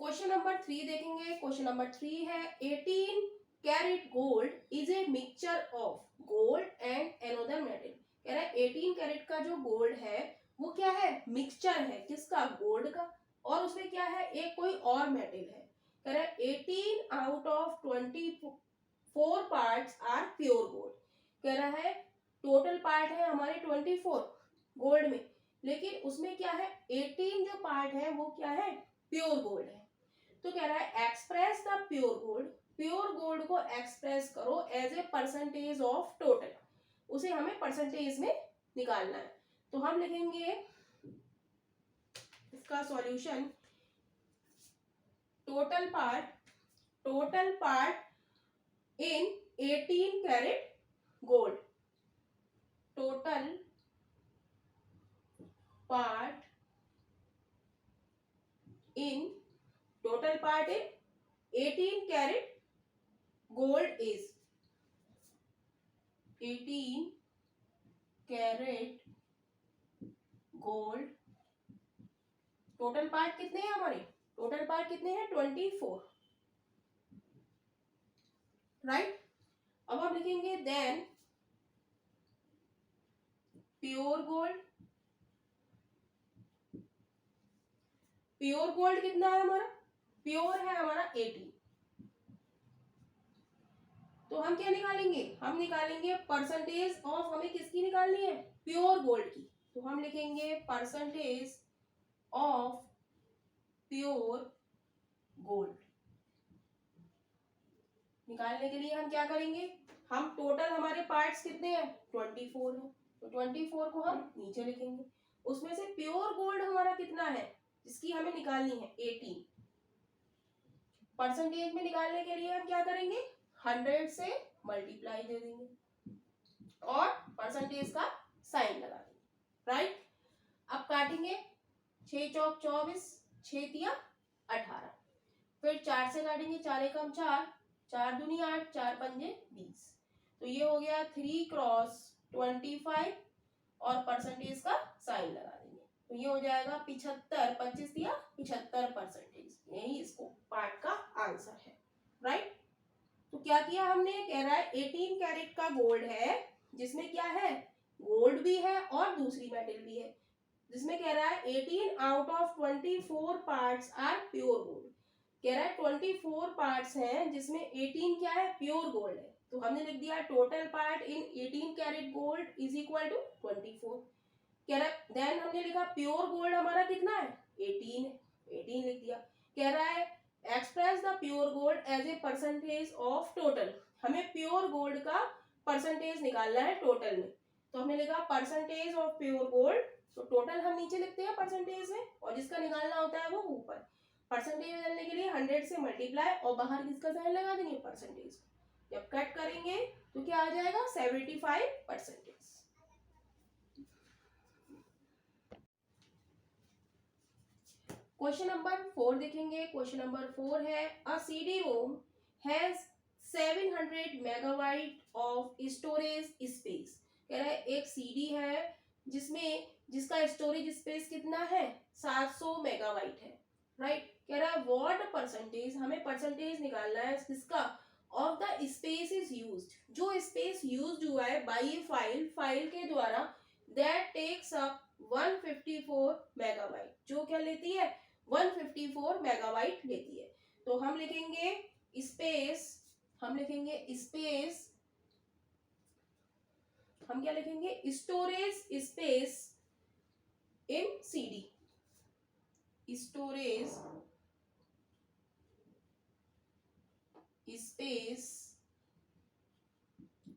Question number 3 देखेंगे। Question number 3 है 18 carat gold is a mixture of gold and another metal. कह रहा है 18 कैरेट का जो गोल्ड है वो क्या है, मिक्सचर है किसका, गोल्ड का, और उसमें क्या है, एक कोई और मेटल है। कह रहा है 18 out of 24 parts are pure gold. कह रहा है टोटल पार्ट है हमारे 24 गोल्ड में, लेकिन उसमें क्या है 18 जो पार्ट है वो क्या है, प्योर गोल्ड है। तो कह रहा है express the pure gold, pure gold को एक्सप्रेस करो as a percentage of total, उसे हमें परसेंटेज में निकालना है। तो हम लिखेंगे इसका solution, total part in 18 carat gold, total part in 18 carat gold is 18 carat gold. Total part कितने हैं हमारे, टोटल पार्ट कितने हैं 24, राइट। अब हम लिखेंगे then pure gold, pure gold कितना है हमारा, प्योर है हमारा 18। तो हम क्या निकालेंगे, हम निकालेंगे परसेंटेज ऑफ, हमें किसकी निकालनी है, प्योर गोल्ड की। तो हम लिखेंगे परसेंटेज ऑफ प्योर गोल्ड। निकालने के लिए हम क्या करेंगे, हम टोटल हमारे पार्ट्स कितने हैं 24 है, तो 24 को हम नीचे लिखेंगे। उसमें से प्योर गोल्ड हमारा कितना है जिसकी हमें निकालनी है 18। परसेंटेज में निकालने के लिए हम क्या करेंगे, 100 से मल्टीप्लाई दे देंगे और परसेंटेज का साइन लगा देंगे, राइट। अब काटेंगे, 6 चौक 24, 6 तिया 18, फिर 4 से काटेंगे, 4 एकम 4, 4 दूनी 8, 4 पंजे 20। तो ये हो गया 3 क्रॉस 25 और परसेंटेज का साइन लगा देंगे, तो ये हो जाएगा 75, 25 दिया 75 परसेंटेज। यही इसको पार्ट का आंसर है, राइट। तो क्या किया हमने, कह रहा है 18 कैरेट का गोल्ड है जिसमें क्या है, गोल्ड भी है और दूसरी मेटल भी है, जिसमें कह रहा है 18 out of 24 parts are pure gold. कह रहा है 24 पार्ट्स हैं जिसमें 18 क्या है, प्योर गोल्ड है। तो हमने लिख दिया total part in 18 carat gold is equal to 24। कह रहा है देन हमने लिखा प्योर गोल्ड हमारा कितना है 18 है, 18 लिख दिया। कह रहा है express the pure gold as a percentage of total, हमें प्योर गोल्ड का परसेंटेज निकालना है टोटल में। तो हमने लिखा परसेंटेज ऑफ प्योर गोल्ड, तो टोटल हम नीचे लिखते हैं परसेंटेज में और जिसका निकालना होता है वो ऊपर। परसेंटेज बदलने के लिए 100 से मल्टीप्लाई और बाहर किसका साइन लगा देंगे, परसेंटेज। जब कट करेंगे तो क्या आ जाएगा 75 परसेंटेज। क्वेश्चन नंबर 4 देखेंगे। क्वेश्चन नंबर 4 है a CD ROM has 700 megabyte of storage space. कह रहा है एक सीडी है जिसका स्टोरेज स्पेस कितना है 700 मेगाबाइट है, राइट। कह रहा है व्हाट परसेंटेज, हमें परसेंटेज निकालना है किसका, of the space is used, जो स्पेस यूज्ड हुआ है बाय ए फाइल के द्वारा, दैट टेक्स अप 154 मेगाबाइट, जो क्या लेती है 154 मेगाबाइट लेती है। तो हम लिखेंगे स्पेस, हम क्या लिखेंगे, storage space in CD, storage space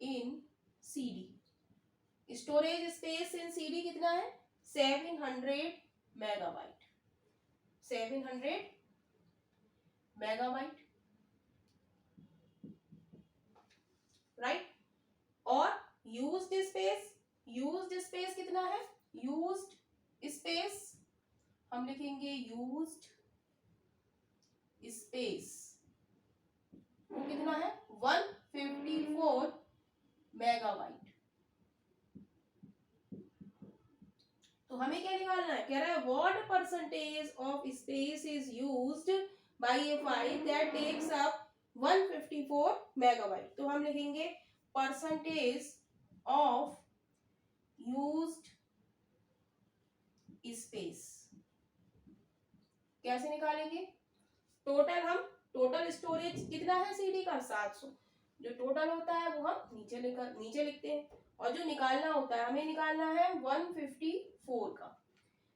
in CD, storage space in CD कितना है 700 मेगाबाइट, 700 मेगाबाइट, राइट। और यूज्ड स्पेस कितना है, यूज्ड स्पेस हम लिखेंगे यूज्ड स्पेस कितना है 154 मेगाबाइट। तो हमें क्या निकालना है, कह रहा है what percentage of space is used by a 5 that takes up 154 megabyte. तो हम लिखेंगे परसेंटेज ऑफ यूज्ड स्पेस। कैसे निकालेंगे? टोटल स्टोरेज कितना है सीडी का 700। जो टोटल होता है वो हम नीचे लिखते हैं, और जो निकालना होता है हमें निकालना है 154 का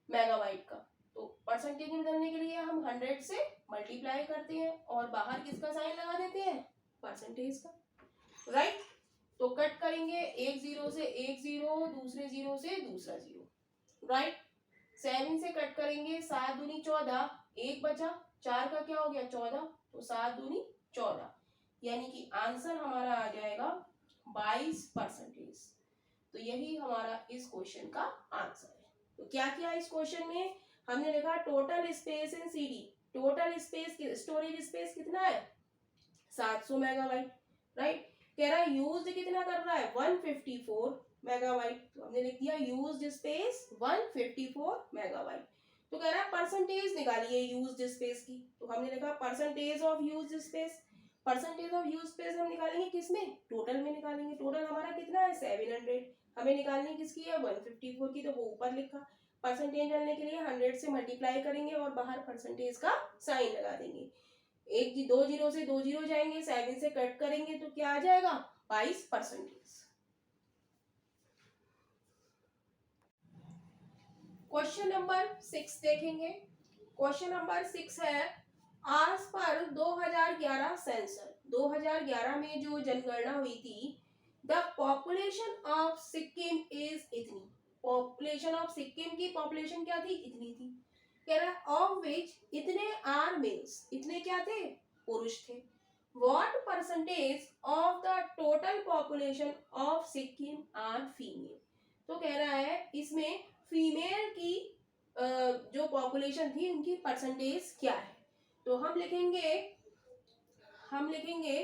मेगाबाइट का। तो परसेंटेज निकालने के लिए हम 100 से मल्टीप्लाई करते हैं और बाहर किसका साइन लगा देते हैं? परसेंटेज का, राइट। तो कट करेंगे, एक जीरो से एक जीरो, दूसरे जीरो से दूसरा जीरो, राइट। 7 से कट करेंगे, 7 दूनी 14, एक बचा, 4 का क्या हो गया 14, तो 7 दूनी 14, यानी कि आंसर हमारा आ जाएगा 22%। तो यही हमारा इस क्वेश्चन का आंसर है। तो क्या किया इस क्वेश्चन में? हमने लिखा total space in CD. Total space, storage space कितना है? 700 मेगाबाइट, राइट। कह रहा है यूज्ड कितना कर रहा है? 154 मेगाबाइट। तो हमने लिख दिया यूज्ड स्पेस 154 मेगाबाइट। तो कह रहा है परसेंटेज निकालिए यूज्ड स्पेस की। तो हमने लिखा percentage of used space. Percentage of use space हम निकालेंगे किसमें? टोटल में निकालेंगे। टोटल हमारा कितना है? 700। हमें निकालनी किसकी है? 154 की, तो वो ऊपर लिखा। परसेंटेज डालने के लिए 100 से मल्टीप्लाई करेंगे और बाहर परसेंटेज का साइन लगा देंगे। दो जीरो से दो जीरो जाएंगे, 7 से कट करेंगे तो क्या आ जाएगा? 22%। क्वेश्चन नंबर 6 देखेंगे। क्वेश्चन नंबर 6 है, आज पर 2011 सेंसर, 2011 में जो जनगणना हुई थी, the population of Sikkim is इतनी। पॉपुलेशन ऑफ सिक्किम की पॉपुलेशन क्या थी? इतनी थी। कह रहा है ऑफ विच इतने आर मेल्स, इतने क्या थे? पुरुष थे। What percentage of the total population of Sikkim are female. तो कह रहा है इसमें फीमेल की जो पॉपुलेशन थी उनकी परसेंटेज क्या है। तो हम लिखेंगे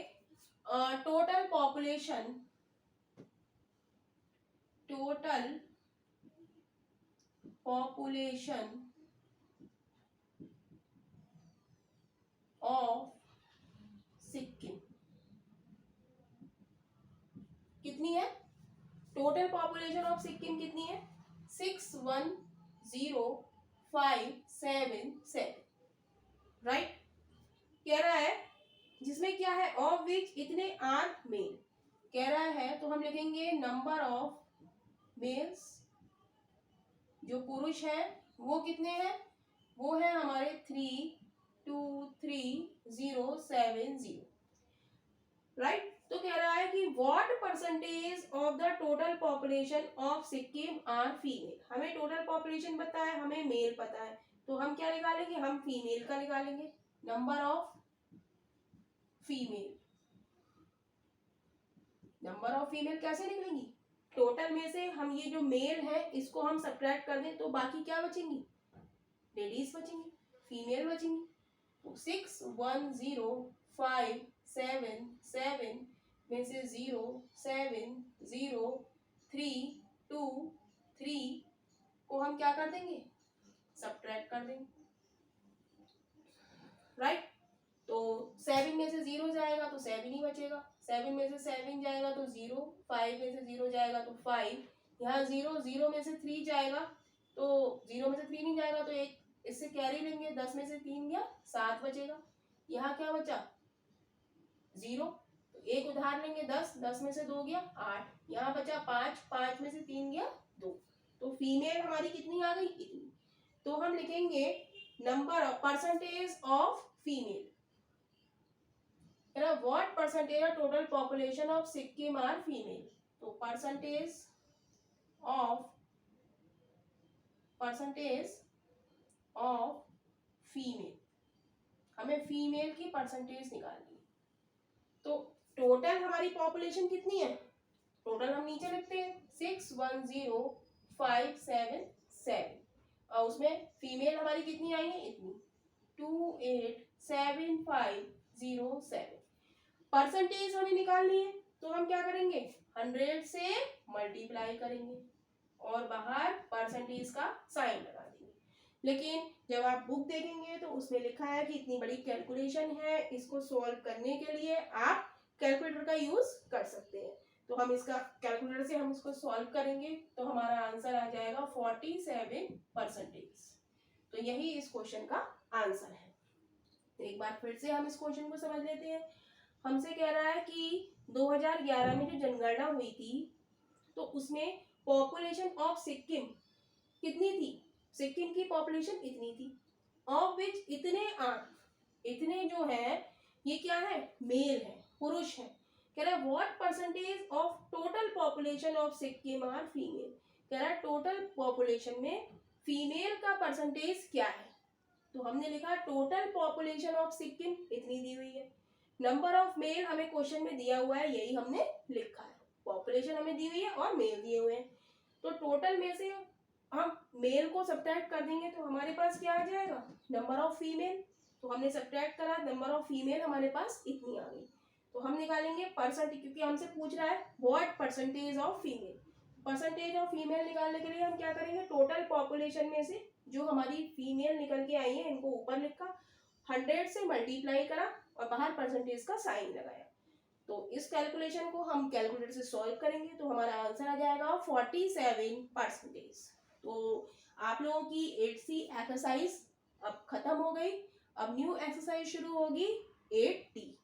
टोटल पॉपुलेशन ऑफ सिक्किम कितनी है? टोटल पॉपुलेशन ऑफ सिक्किम कितनी है? 610577, राइट। कह रहा है जिसमें क्या है? ऑफ विच इतने आर मेल। कह रहा है तो हम लिखेंगे नंबर ऑफ मेल्स, जो पुरुष है वो कितने हैं? वो है हमारे 323070, राइट। तो कह रहा है कि what percentage of the total population of Sikkim are female. हमें टोटल पॉपुलेशन पता है, हमें मेल पता है, तो हम क्या निकालेंगे? हम फीमेल का निकालेंगे। नंबर ऑफ फीमेल कैसे निकलेंगी? टोटल में से हम ये जो मेल है इसको हम सब्ट्रैक्ट कर दें तो बाकी क्या बचेंगी? Ladies बचेंगी, female बचेंगी। तो 610577 में से 07032 को हम क्या कर देंगे? सब्ट्रैक्ट कर देंगे, राइट। तो 7 में से 0 जाएगा तो 7 ही बचेगा, 7 में से 7 जाएगा तो 0, 5 में से 0 जाएगा तो 5, यहाँ 0 में से 3 जाएगा तो 0 में से 3 नहीं जाएगा तो एक इससे कैरी लेंगे, 10 में से 3 गया 7 बचेगा। यहाँ क्या बचा? 0, तो एक उधार लेंगे 10 में से 2 गया 8, यहाँ बचा 5 में से 3 गया 2। तो फीमेल हमारी कितनी आ गई? इतनी। तो हम लिखेंगे number of percentage of female. What percentage of total population of Sikkim are female. तो परसेंटेज ऑफ फीमेल, हमें फीमेल की परसेंटेज निकालनी है। तो टोटल हमारी पॉपुलेशन कितनी है? टोटल हम नीचे लिखते हैं 610577, और उसमें फीमेल हमारी कितनी आई है? इतनी, 287507। परसेंटेज हमें निकालनी है तो हम क्या करेंगे? 100 से मल्टीप्लाई करेंगे और बाहर परसेंटेज का साइन लगा देंगे। लेकिन जब आप बुक देखेंगे तो उसमें लिखा है कि इतनी बड़ी कैलकुलेशन है, इसको सॉल्व करने के लिए आप कैलकुलेटर का यूज कर सकते हैं। तो हम इसका कैलकुलेटर से हम इसको सॉल्व करेंगे तो हमारा आंसर आ जाएगा 47%। तो यही इस क्वेश्चन का आंसर है। तो एक बार फिर से हम इस क्वेश्चन को समझ लेते हैं। हमसे कह रहा है कि 2011 में जो जनगणना हुई थी तो उसमें पॉपुलेशन ऑफ सिक्किम कितनी थी? सिक्किम की पॉपुलेशन इतनी थी, ऑफ विच इतने जो है ये क्या है? मेल है, पुरुष है। कह रहा है what percentage of total population of Sikkim are female. कह रहा है टोटल पॉपुलेशन में फीमेल का परसेंटेज क्या है? तो हमने लिखा टोटल पॉपुलेशन ऑफ सिक्किम इतनी दी हुई है, नंबर ऑफ मेल हमें क्वेश्चन में दिया हुआ है, यही हमने लिखा है। पॉपुलेशन हमें दी हुई है और मेल दिए हुए हैं, तो टोटल में से हम मेल को सब्ट्रैक्ट कर देंगे तो हमारे पास क्या आ जाएगा? Number of female. तो हमने सब्ट्रैक्ट करा, नंबर ऑफ फीमेल हमारे पास इतनी आ गई। तो हम निकालेंगे परसेंटेज, क्योंकि हमसे पूछ रहा है what percentage of female. Percentage of female निकालने के लिए हम क्या करेंगे? टोटल पॉपुलेशन में से जो हमारी फीमेल निकल के आई है इनको ऊपर लिखा, 100 से मल्टीप्लाई करा और बाहर परसेंटेज का साइन लगाया। तो इस कैलकुलेशन को हम कैलकुलेटर से सॉल्व करेंगे तो हमारा आंसर आ जाएगा 47%। तो आप लोगों की 8C एक्सरसाइज अब खत्म हो गई। अब न्यू एक्सरसाइज शुरू होगी 8D।